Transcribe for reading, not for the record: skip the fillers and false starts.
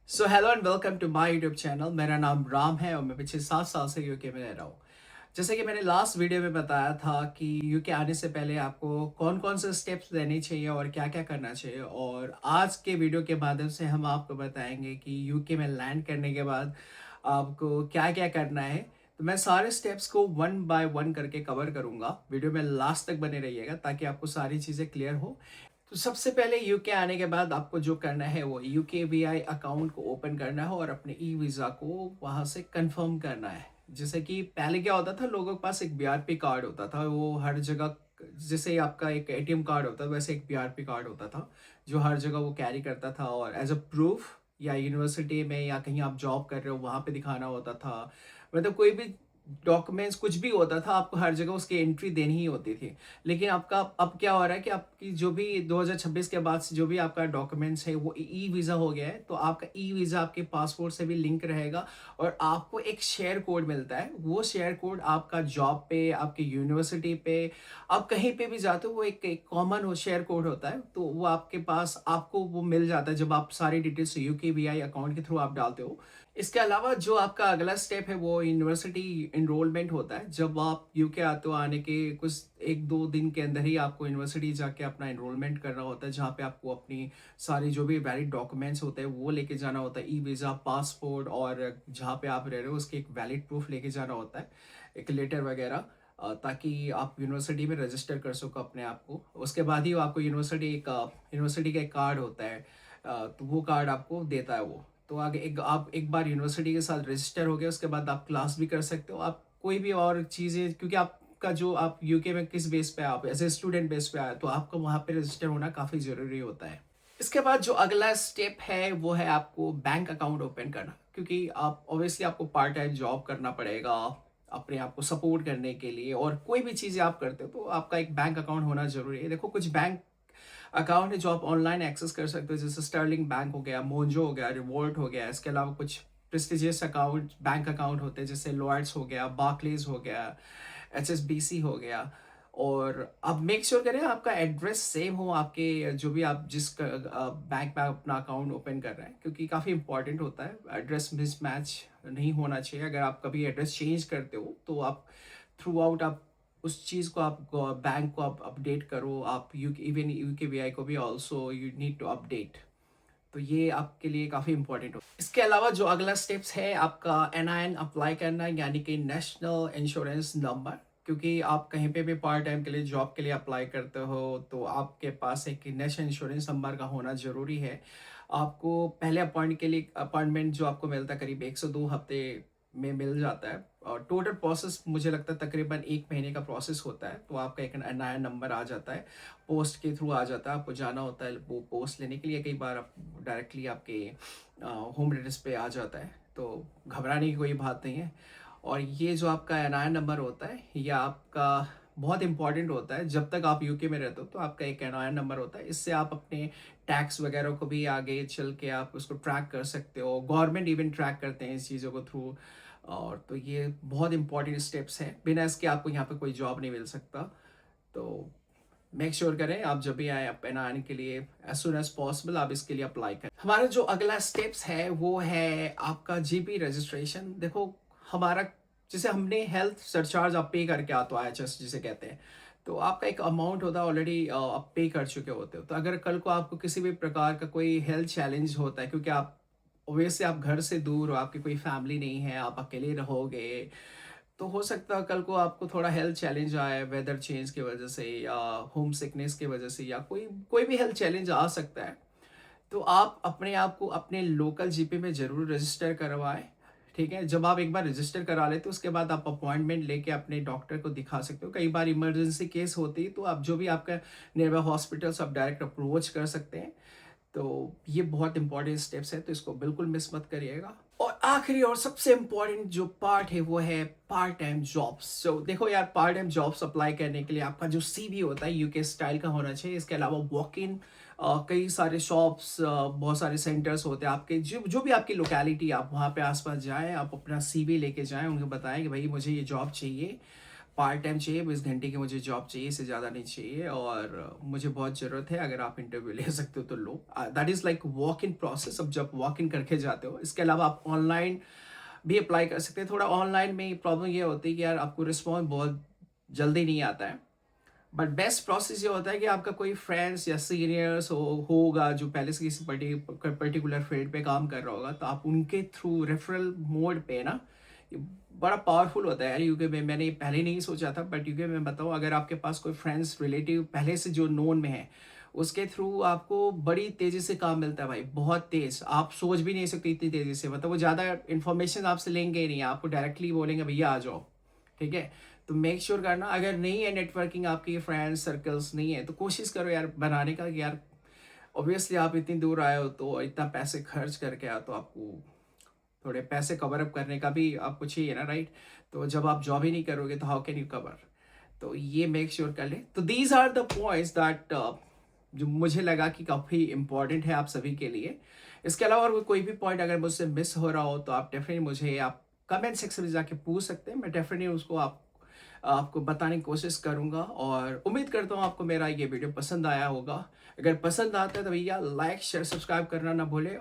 So hello and welcome to my YouTube channel. मेरा नाम राम है और मैं पिछले 7 साल से यूके में रह रहा हूँ। जैसे कि मैंने लास्ट वीडियो में बताया था कि यूके आने से पहले आपको कौन कौन से स्टेप्स लेने चाहिए और क्या क्या करना चाहिए, और आज के वीडियो के माध्यम से हम आपको बताएंगे कि यूके में लैंड करने के बाद आपको क्या क्या करना है। तो मैं सारे स्टेप्स को वन बाय वन करके कवर करूंगा। वीडियो में लास्ट तक बने रहिएगा ताकि आपको सारी चीज़ें क्लियर हो। तो सबसे पहले यूके आने के बाद आपको जो करना है वो यूके वीआई अकाउंट को ओपन करना है और अपने ई वीज़ा को वहाँ से कंफर्म करना है। जैसे कि पहले क्या होता था, लोगों के पास एक बीआरपी कार्ड होता था, वो हर जगह, जैसे आपका एक एटीएम कार्ड होता है वैसे एक बीआरपी कार्ड होता था जो हर जगह वो कैरी करता था, और एज अ प्रूफ या यूनिवर्सिटी में या कहीं आप जॉब कर रहे हो वहाँ पे दिखाना होता था। मतलब कोई भी डॉक्यूमेंट्स कुछ भी होता था आपको हर जगह उसकी एंट्री देनी ही होती थी। लेकिन आपका अब क्या हो रहा है कि आपकी जो भी 2026 के बाद से जो भी आपका डॉक्यूमेंट्स है वो ई वीज़ा हो गया है, तो आपका ई वीज़ा आपके पासपोर्ट से भी लिंक रहेगा और आपको एक शेयर कोड मिलता है। वो शेयर कोड आपका जॉब पे, आपके यूनिवर्सिटी पे, आप कहीं पे भी जाते हो वो एक कॉमन शेयर कोड होता है, तो वो आपके पास आपको वो मिल जाता है जब आप सारी details UK V I account के थ्रू आप डालते हो। इसके अलावा जो आपका अगला स्टेप है वो यूनिवर्सिटी इनरोलमेंट होता है। जब आप यूके आते हो, आने के कुछ 1-2 दिन के अंदर ही आपको यूनिवर्सिटी जाके अपना इनरोलमेंट करना होता है, जहाँ पे आपको अपनी सारी जो भी वैलिड डॉक्यूमेंट्स होते हैं वो लेके जाना होता है, ई वीज़ा, पासपोर्ट, और जहाँ पे आप रह रहे हो उसके एक वैलिड प्रूफ लेके जाना होता है, एक लेटर वगैरह, ताकि आप यूनिवर्सिटी में रजिस्टर कर सको अपने आप को। उसके बाद ही वो आपको यूनिवर्सिटी का एक कार्ड होता है, तो वो कार्ड आपको देता है वो। तो आगे आप एक बार यूनिवर्सिटी के साथ रजिस्टर हो गए उसके बाद आप क्लास भी कर सकते हो, आप कोई भी और चीज़ें, क्योंकि आपका जो आप यूके में किस बेस पे आप एज ए स्टूडेंट बेस पे आए तो आपको वहाँ पे रजिस्टर होना काफ़ी ज़रूरी होता है। इसके बाद जो अगला स्टेप है वो है आपको बैंक अकाउंट ओपन करना, क्योंकि आप ऑब्वियसली आपको पार्ट टाइम जॉब करना पड़ेगा अपने आप को सपोर्ट करने के लिए, और कोई भी चीज़ें आप करते हो तो आपका एक बैंक अकाउंट होना जरूरी है। देखो, कुछ बैंक अकाउंट है जो आप ऑनलाइन एक्सेस कर सकते हो, जैसे स्टर्लिंग बैंक हो गया, मोन्जो हो गया, रिवोल्ट हो गया। इसके अलावा कुछ प्रेस्टिजियस अकाउंट बैंक अकाउंट होते हैं जैसे लॉयड्स हो गया, बार्कलेज हो गया, एचएसबीसी हो गया। और अब मेक श्योर करें आपका एड्रेस सेम हो आपके जो भी आप जिस बैंक में अपना अकाउंट ओपन कर रहे हैं, क्योंकि काफ़ी इंपॉर्टेंट होता है, एड्रेस मिसमैच नहीं होना चाहिए। अगर आप कभी एड्रेस चेंज करते हो तो आप थ्रू आउट आप उस चीज़ को आप बैंक को आप अपडेट करो। आप you even UK V I को भी also you need to update. तो ये आपके लिए काफ़ी इंपॉर्टेंट हो। इसके अलावा जो अगला स्टेप्स है आपका एनआईएन अप्लाई करना, यानी कि नेशनल इंश्योरेंस नंबर। क्योंकि आप कहीं पे भी पार्ट टाइम के लिए जॉब के लिए अप्लाई करते हो तो आपके पास एक नेशनल इंश्योरेंस नंबर का होना ज़रूरी है। आपको पहले अपॉइंटमेंट जो आपको मिलता है करीब 1 से 2 हफ्ते में मिल जाता है, और टोटल प्रोसेस मुझे लगता है तकरीबन 1 महीने का प्रोसेस होता है। तो आपका एक नया नंबर आ जाता है, पोस्ट के थ्रू आ जाता है, आपको जाना होता है वो पोस्ट लेने के लिए। कई बार आप डायरेक्टली आपके होम एड्रेस पे आ जाता है, तो घबराने की कोई बात नहीं है। और ये जो आपका एनआईएन नंबर होता है ये आपका बहुत इंपॉर्टेंट होता है। जब तक आप यूके में रहते हो तो आपका एक एनआईएन नंबर होता है, इससे आप अपने टैक्स वगैरह को भी आगे चल के आप उसको ट्रैक कर सकते हो। गवर्नमेंट इवन ट्रैक करते हैं इस चीज़ों को थ्रू। और तो ये बहुत इंपॉर्टेंट स्टेप्स हैं, बिना इसके आपको यहाँ पे कोई जॉब नहीं मिल सकता। तो मेक श्योर करें आप जब भी आए अपना आने के लिए एज सुन एज पॉसिबल आप इसके लिए अप्लाई करें। हमारा जो अगला स्टेप्स है वो है आपका जीपी रजिस्ट्रेशन। देखो, हमारा जैसे हमने हेल्थ सरचार्ज आप पे करके आते हो, IHS जिसे कहते हैं, तो आपका एक अमाउंट होता है ऑलरेडी, आप पे कर चुके होते हो। तो अगर कल को आपको किसी भी प्रकार का कोई हेल्थ चैलेंज होता है, क्योंकि आप ओबियसली आप घर से दूर हो, आपकी कोई फैमिली नहीं है, आप अकेले रहोगे, तो हो सकता है कल को आपको थोड़ा हेल्थ चैलेंज आए वेदर चेंज की वजह से या होम सिकनेस की वजह से, या कोई कोई भी हेल्थ चैलेंज आ सकता है। तो आप अपने आप को अपने लोकल जीपी में ज़रूर रजिस्टर करवाएं। ठीक है, जब आप एक बार रजिस्टर करा लेते हो उसके बाद आप अपॉइंटमेंट लेके अपने डॉक्टर को दिखा सकते हो। कई बार इमरजेंसी केस होती है तो आप जो भी आपका नियर बाय हॉस्पिटल्स आप डायरेक्ट अप्रोच कर सकते हैं। तो ये बहुत इंपॉर्टेंट स्टेप्स है, तो इसको बिल्कुल मिस मत करिएगा। और आखिरी और सबसे इम्पॉर्टेंट जो पार्ट है वो है पार्ट टाइम जॉब्स। सो देखो यार, पार्ट टाइम जॉब्स अप्लाई करने के लिए आपका जो सीवी होता है यूके स्टाइल का होना चाहिए। इसके अलावा वॉक इन कई सारे शॉप्स, बहुत सारे सेंटर्स होते हैं आपके, जो जो भी आपकी लोकेलिटी, आप वहाँ पे आसपास जाएं, आप अपना सीवी लेके जाएं, उनको बताएं कि भाई मुझे ये जॉब चाहिए। पार्ट टाइम चाहिए, 20 घंटे की मुझे जॉब चाहिए, इससे ज़्यादा नहीं चाहिए और मुझे बहुत ज़रूरत है। अगर आप इंटरव्यू ले सकते हो तो लो। That is like walk in process. अब जब वॉक इन करके जाते हो, इसके अलावा आप ऑनलाइन भी अप्लाई कर सकते हैं। थोड़ा ऑनलाइन में प्रॉब्लम ये होती है कि यार आपको रिस्पॉन्स बहुत जल्दी नहीं आता है। बट बेस्ट प्रोसेस ये होता है कि आपका कोई फ्रेंड्स या सीनियर्स होगा जो पहले से किसी पर्टिकुलर फील्ड पे काम कर रहा होगा, तो आप उनके थ्रू रेफरल मोड पे ना, ये बड़ा पावरफुल होता है यार। यूके में मैंने पहले नहीं सोचा था, बट यूके में बताऊँ, अगर आपके पास कोई फ्रेंड्स रिलेटिव पहले से जो नोन में है, उसके थ्रू आपको बड़ी तेज़ी से काम मिलता है भाई, बहुत तेज़। आप सोच भी नहीं सकते इतनी तेज़ी से। मतलब वो ज़्यादा इन्फॉर्मेशन आपसे लेंगे ही नहीं, आपको डायरेक्टली बोलेंगे भैया आ जाओ। ठीक है? तो मेक श्योर करना, अगर नहीं है नेटवर्किंग, आपकी फ्रेंड सर्कल्स नहीं है, तो कोशिश करो यार बनाने का कि यार ऑब्वियसली आप इतनी दूर आए हो तो इतना पैसे खर्च करके आए, तो आपको थोड़े पैसे कवर अप करने का भी आपको चाहिए ना, राइट? तो जब आप जॉब ही नहीं करोगे तो हाउ कैन यू कवर? तो ये मेक श्योर कर ले। तो these are the points that जो मुझे लगा कि काफ़ी इंपॉर्टेंट है आप सभी के लिए। इसके अलावा और कोई भी पॉइंट अगर मुझसे मिस हो रहा हो तो आप डेफिनेटली मुझे आप कमेंट सेक्शन में जाके पूछ सकते हैं। मैं डेफिनेटली उसको आपको बताने की कोशिश करूंगा और उम्मीद करता हूँ आपको मेरा ये वीडियो पसंद आया होगा। अगर पसंद आता है तो भैया लाइक शेयर सब्सक्राइब करना ना भूले।